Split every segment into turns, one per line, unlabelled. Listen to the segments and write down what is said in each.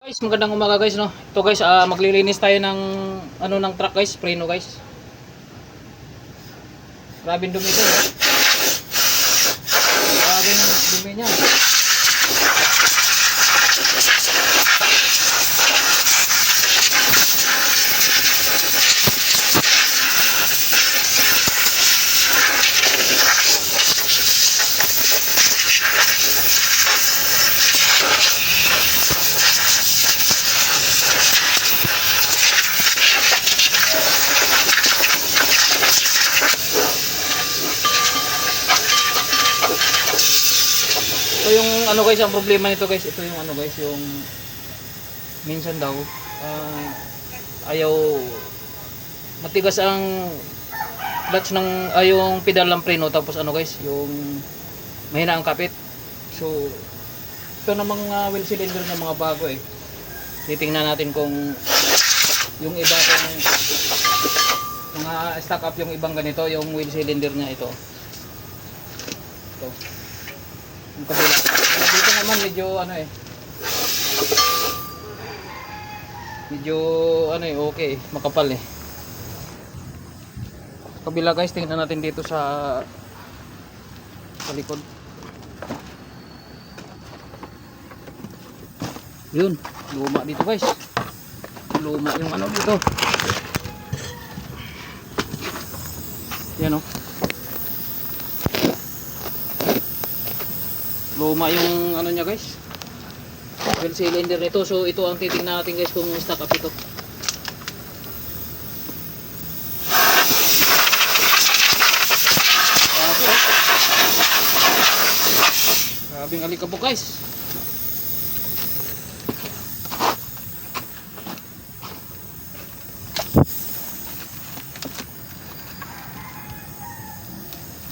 Guys, magandang umaga guys, no. Ito guys, maglilinis tayo ng ng truck guys, preno guys. Grabing dumi ito. Grabing dumi niya. Ito yung guys, ang problema nito guys, ito yung guys, yung minsan daw ayaw matigas ang clutch ng yung pedal ng preno, tapos guys, yung mahina ang kapit. So ito namang wheel cylinder ng mga bago titingnan natin kung yung iba kung mga stock up yung ibang ganito, yung wheel cylinder niya ito yung kabila. Dito naman medyo medyo okay, makapal kabila guys. Tingnan natin dito sa likod. Yun, luma dito guys, luma yung dito. Yan luma yung niya guys, wheel cylinder nito. So ito ang titingnan natin guys kung stock up ito. Grabing alikabok guys.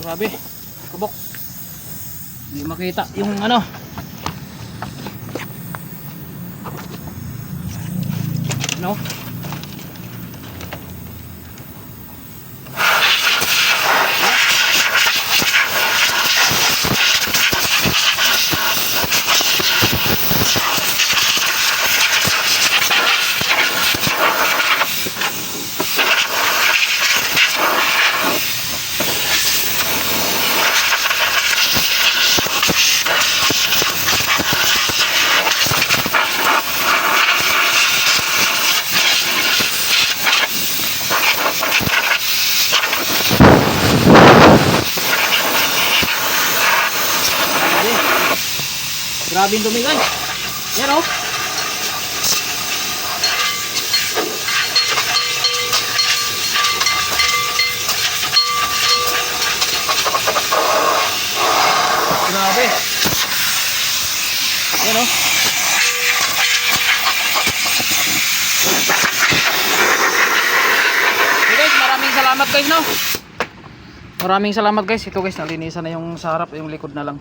Grabe, kabok. Hindi makita yung grabe yung dumi guys. Yan grabe. Yan okay guys, maraming salamat guys Maraming salamat guys. Ito guys, nalinisan na yung sa harap, yung likod na lang.